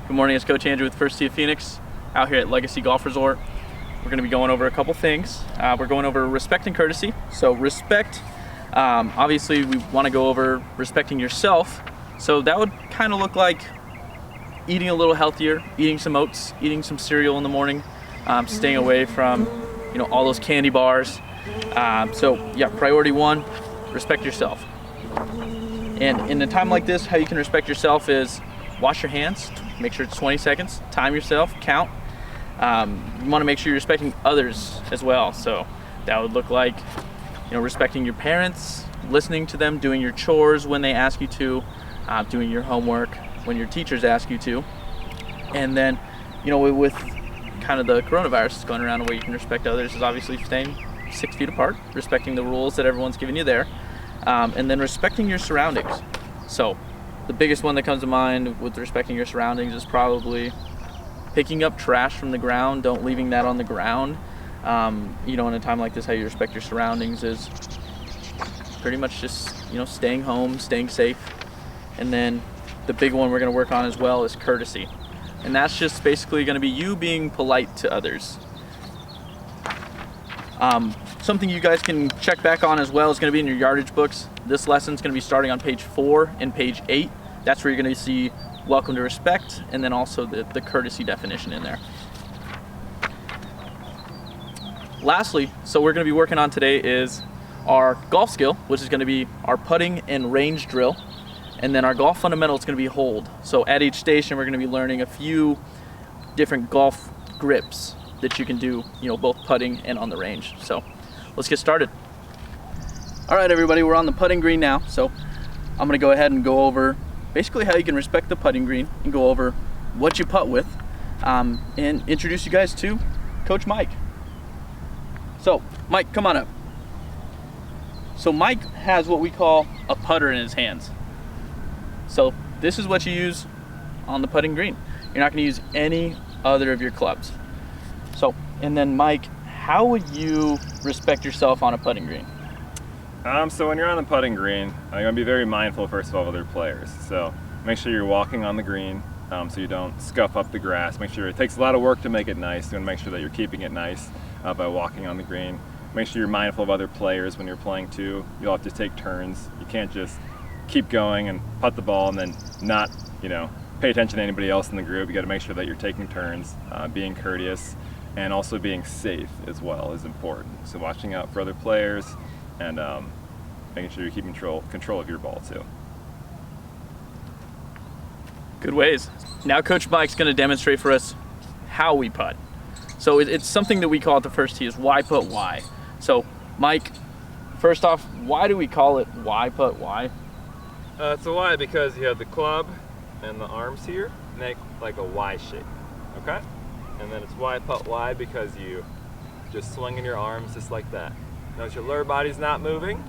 Good morning, it's Coach Andrew with FirstTee-Phoenix out here at Legacy Golf Resort. We're going to be going over a couple things. We're going over respect and courtesy. So respect, obviously we want to go over respecting yourself. So that would kind of look like eating a little healthier, eating some oats, eating some cereal in the morning, staying away from all those candy bars. So yeah, priority one, respect yourself. And in a time like this, how you can respect yourself is wash your hands, make sure it's 20 seconds, time yourself, count. You want to make sure you're respecting others as well. So that would look like, respecting your parents, listening to them, doing your chores when they ask you to, doing your homework when your teachers ask you to. And then, with kind of the coronavirus going around, the way you can respect others is obviously staying 6 feet apart, respecting the rules that everyone's given you there, and then respecting your surroundings. So the biggest one that comes to mind with respecting your surroundings is probably picking up trash from the ground. Don't leaving that on the ground. In a time like this, how you respect your surroundings is pretty much just, staying home, staying safe. And then the big one we're going to work on as well is courtesy. And that's just basically going to be you being polite to others. Something you guys can check back on as well is going to be in your yardage books. This lesson is going to be starting on page 4 and page 8. That's where you're going to see welcome to respect and then also the courtesy definition in there. Lastly, so we're going to be working on today is our golf skill, which is going to be our putting and range drill. And then our golf fundamental is going to be hold. So at each station, we're going to be learning a few different golf grips that you can do, both putting and on the range. So let's get started. All right, everybody, we're on the putting green now. So I'm going to go ahead and go over basically how you can respect the putting green and go over what you putt with, and introduce you guys to Coach Mike. So Mike, come on up. So Mike has what we call a putter in his hands. So this is what you use on the putting green. You're not going to use any other of your clubs. So, and then Mike, how would you respect yourself on a putting green? So when you're on the putting green, you're going to be very mindful, first of all, of other players. So make sure you're walking on the green, so you don't scuff up the grass. Make sure it takes a lot of work to make it nice. You want to make sure that you're keeping it nice by walking on the green. Make sure you're mindful of other players when you're playing too. You'll have to take turns. You can't just keep going and putt the ball and then not, pay attention to anybody else in the group. You got to make sure that you're taking turns, being courteous, and also being safe as well is important. So watching out for other players and making sure you're keeping control of your ball too. Good ways. Now Coach Mike's going to demonstrate for us how we putt. So it's something that we call at the First Tee is why putt why. So Mike, first off, why do we call it why putt why? It's a Y because you have the club and the arms here make like a Y shape, okay? And then it's why putt why because you just swinging your arms just like that. Notice your lower body's not moving,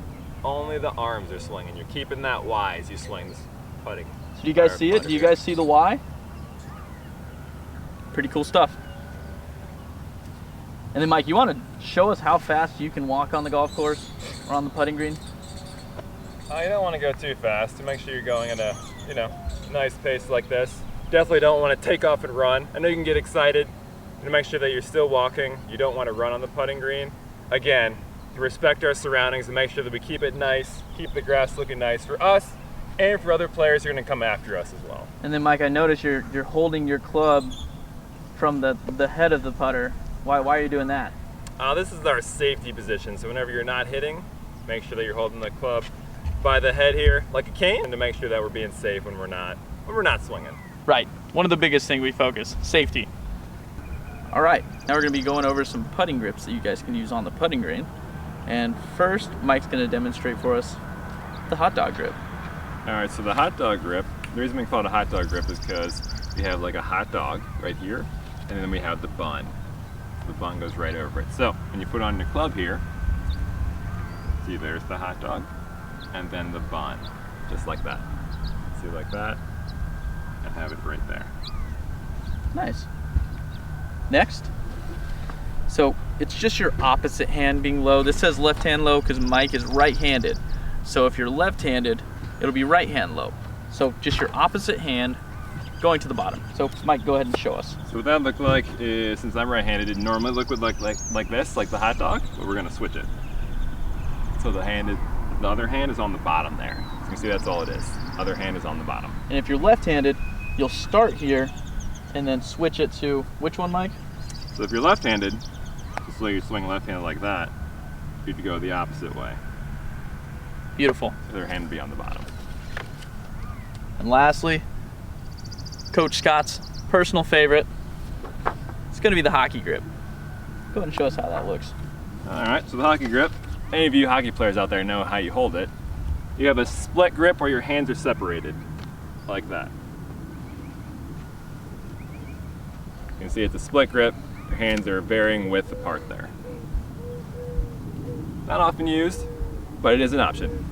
only the arms are swinging. You're keeping that Y as you swing this putting. So do you guys see it? Do you guys see the Y? Pretty cool stuff. And then Mike, you want to show us how fast you can walk on the golf course or on the putting green? You don't want to go too fast to make sure you're going at a, nice pace like this. Definitely don't want to take off and run. I know you can get excited. To make sure that you're still walking. You don't want to run on the putting green. Again, to respect our surroundings and make sure that we keep it nice, keep the grass looking nice for us and for other players who are going to come after us as well. And then Mike, I notice you're holding your club from the head of the putter. Why are you doing that? This is our safety position. So whenever you're not hitting, make sure that you're holding the club by the head here like a cane, and to make sure that we're being safe when we're not swinging. Right. One of the biggest things we focus, safety. All right. Now we're going to be going over some putting grips that you guys can use on the putting green. And first, Mike's going to demonstrate for us the hot dog grip. All right. So the hot dog grip. The reason we call it a hot dog grip is because we have like a hot dog right here, and then we have the bun. The bun goes right over it. So when you put on your club here, see there's the hot dog. And then the bun, just like that. See, like that, and have it right there. Nice. Next. So it's just your opposite hand being low. This says left hand low because Mike is right-handed. So if you're left-handed, it'll be right hand low. So just your opposite hand going to the bottom. So Mike, go ahead and show us. So what that look like is, since I'm right-handed, it normally look like this, like the hot dog, but we're gonna switch it. So the other hand is on the bottom there. So you can see that's all it is. Other hand is on the bottom. And if you're left-handed, you'll start here and then switch it to which one, Mike? So if you're left-handed, just like you swing left-handed like that, you'd go the opposite way. Beautiful. The other hand would be on the bottom. And lastly, Coach Scott's personal favorite, it's gonna be the hockey grip. Go ahead and show us how that looks. All right, so the hockey grip, any of you hockey players out there know how you hold it. You have a split grip where your hands are separated, like that. You can see it's a split grip. Your hands are varying width apart there. Not often used, but it is an option.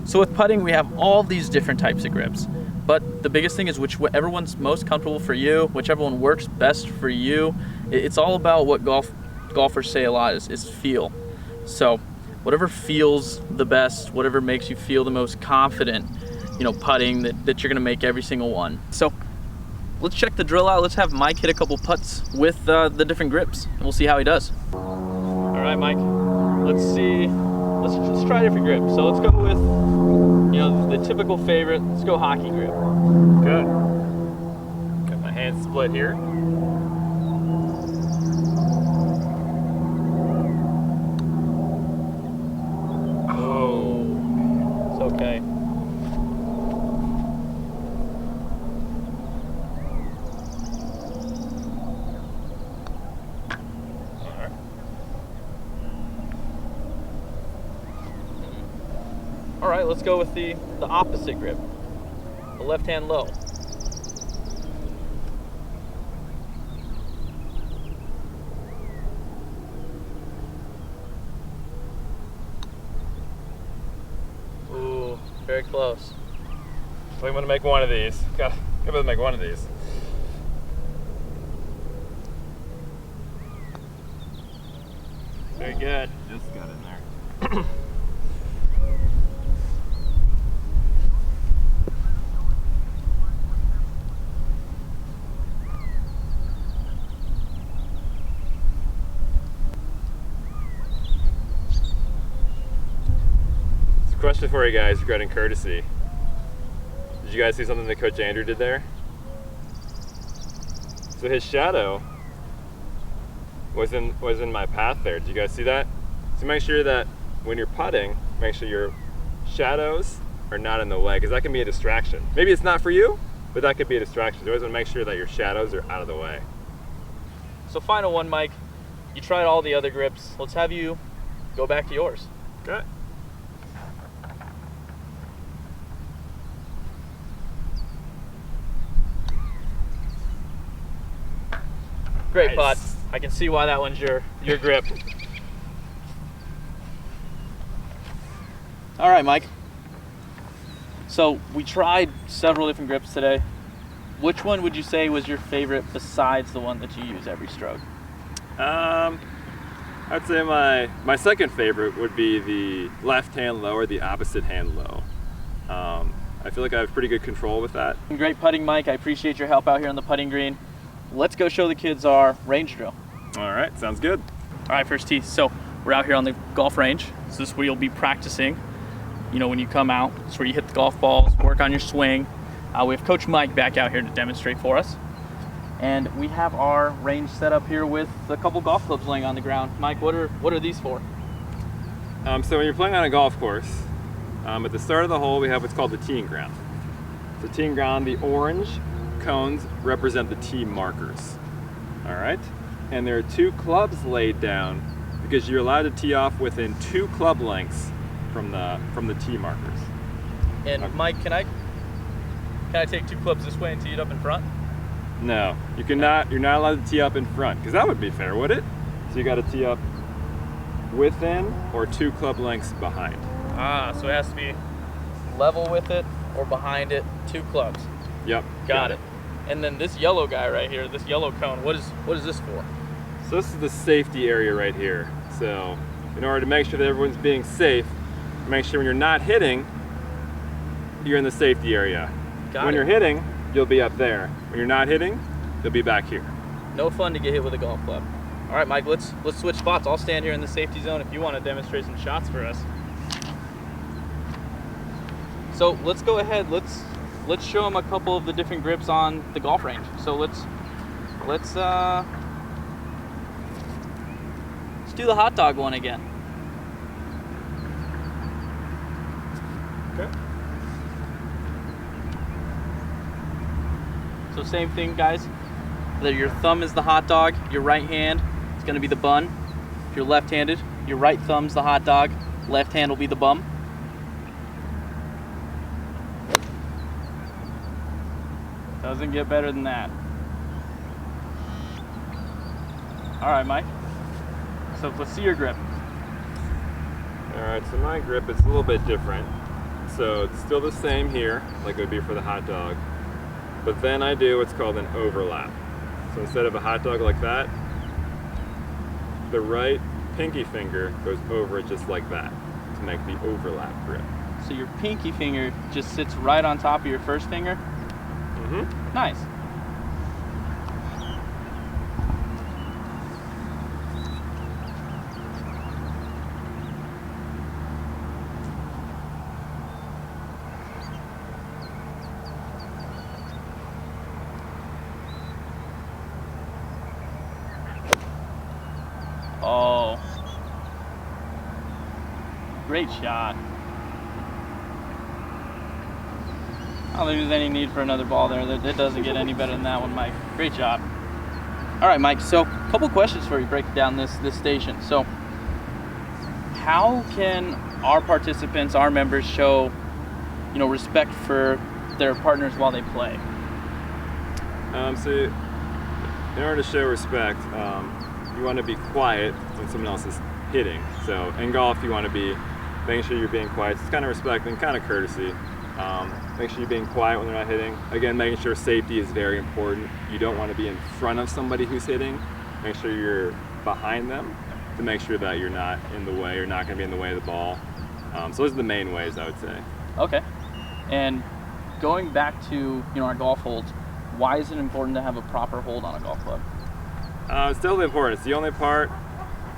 So with putting, we have all these different types of grips, but the biggest thing is whichever one's most comfortable for you, whichever one works best for you. It's all about what golfers say a lot is feel. So whatever feels the best, whatever makes you feel the most confident, putting, that you're gonna make every single one. So let's check the drill out. Let's have Mike hit a couple putts with the different grips, and we'll see how he does. All right, Mike, let's see. Let's try different grips. So let's go with, the typical favorite. Let's go hockey grip. Good. Got my hands split here. Oh, it's okay. All right, let's go with the opposite grip, the left hand low. Ooh, very close. So I'm gonna make one of these. Gotta make one of these. Very good. Just got in there. Question for you guys regarding courtesy. Did you guys see something that Coach Andrew did there? So his shadow was in my path there. Did you guys see that? So make sure that when you're putting, make sure your shadows are not in the way, because that can be a distraction. Maybe it's not for you, but that could be a distraction. You always want to make sure that your shadows are out of the way. So final one, Mike. You tried all the other grips. Let's have you go back to yours. Okay. Great Nice. putt. I can see why that one's your grip. All right, Mike. So we tried several different grips today. Which one would you say was your favorite besides the one that you use every stroke? I'd say my second favorite would be the left hand low or the opposite hand low. I feel like I have pretty good control with that. Great putting, Mike. I appreciate your help out here on the putting green. Let's go show the kids our range drill. All right, sounds good. All right, First Tee. So we're out here on the golf range. So this is where you'll be practicing. When you come out, it's where you hit the golf balls, work on your swing. We have Coach Mike back out here to demonstrate for us. And we have our range set up here with a couple golf clubs laying on the ground. Mike, what are these for? So when you're playing on a golf course, at the start of the hole, we have what's called the teeing ground. So teeing ground, the orange cones represent the tee markers. All right? And there are 2 clubs laid down because you're allowed to tee off within 2 club lengths from the tee markers. And Mike, can I take 2 clubs this way and tee it up in front? No, you cannot. You're not allowed to tee up in front, because that would be fair, would it? So you got to tee up within or 2 club lengths behind. So it has to be level with it or behind it, 2 clubs. Yep. Got it. And then this yellow guy right here, this yellow cone, what is this for? So this is the safety area right here. So in order to make sure that everyone's being safe, make sure when you're not hitting, you're in the safety area. When you're hitting, you'll be up there. When you're not hitting, you'll be back here. No fun to get hit with a golf club. All right, Mike, let's switch spots. I'll stand here in the safety zone if you want to demonstrate some shots for us. So let's go ahead. Let's show them a couple of the different grips on the golf range. So let's do the hot dog one again. Okay. So same thing, guys. That your thumb is the hot dog, your right hand is going to be the bun. If you're left-handed, your right thumb's the hot dog, left hand will be the bum. Doesn't get better than that. All right, Mike. So let's see your grip. All right, so my grip is a little bit different. So it's still the same here, like it would be for the hot dog. But then I do what's called an overlap. So instead of a hot dog like that, the right pinky finger goes over it just like that to make the overlap grip. So your pinky finger just sits right on top of your first finger? Mm-hmm. Nice. Oh, great shot. I don't think there's any need for another ball there. That doesn't get any better than that one, Mike. Great job. All right, Mike, so a couple questions for you break down this station. So how can our participants, our members show, respect for their partners while they play? So in order to show respect, you want to be quiet when someone else is hitting. So in golf, you want to be making sure you're being quiet. It's kind of respect and kind of courtesy. Make sure you're being quiet when they're not hitting. Again, making sure safety is very important. You don't want to be in front of somebody who's hitting. Make sure you're behind them to make sure that you're not in the way, you're not going to be in the way of the ball. So those are the main ways, I would say. Okay. And going back to our golf holds, why is it important to have a proper hold on a golf club? It's definitely important. It's the only part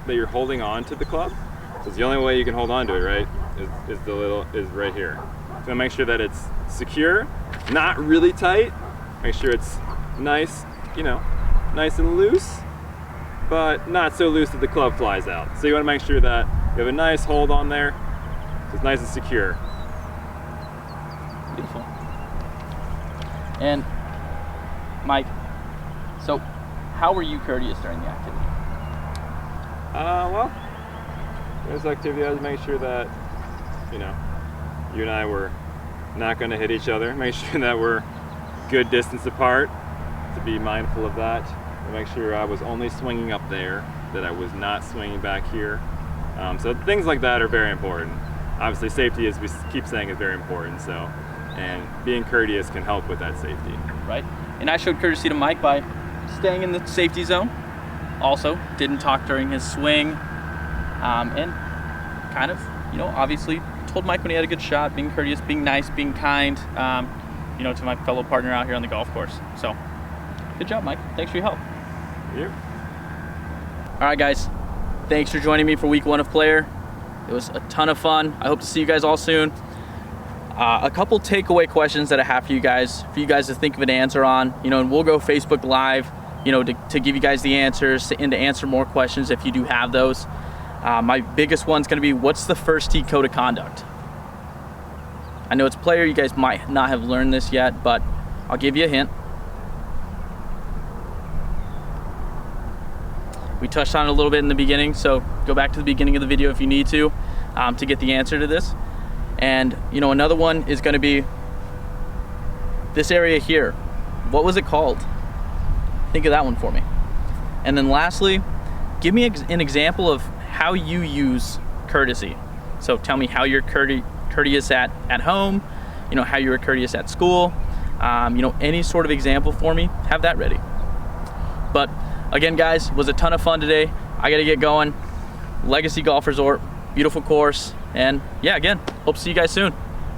that you're holding on to the club. So it's the only way you can hold on to it, right? Is right here. So make sure that it's secure, not really tight. Make sure it's nice, nice and loose, but not so loose that the club flies out. So you want to make sure that you have a nice hold on there, so it's nice and secure. Beautiful. And Mike, so how were you courteous during the activity? Well, this activity I was making sure that, you and I were not going to hit each other. Make sure that we're good distance apart, to be mindful of that. To make sure I was only swinging up there, that I was not swinging back here. So things like that are very important. Obviously safety, as we keep saying, is very important. So, and being courteous can help with that safety. Right. And I showed courtesy to Mike by staying in the safety zone. Also, didn't talk during his swing. And kind of, obviously told Mike when he had a good shot, being courteous, being nice, being kind, to my fellow partner out here on the golf course. So, good job, Mike. Thanks for your help. Yeah. All right, guys. Thanks for joining me for week 1 of Player. It was a ton of fun. I hope to see you guys all soon. A couple takeaway questions that I have for you guys to think of an answer on, and we'll go Facebook Live, to give you guys the answers and to answer more questions if you do have those. My biggest one's going to be, what's the first tee code of conduct? I know it's Player, you guys might not have learned this yet, but I'll give you a hint. We touched on it a little bit in the beginning, so go back to the beginning of the video if you need to get the answer to this. And another one is going to be this area here. What was it called? Think of that one for me. And then lastly, give me an example of how you use courtesy. So tell me how you're courteous at home, how you were courteous at school, any sort of example for me, have that ready. But again, guys, it was a ton of fun today. I gotta get going. Legacy Golf Resort, beautiful course. And yeah, again, hope to see you guys soon.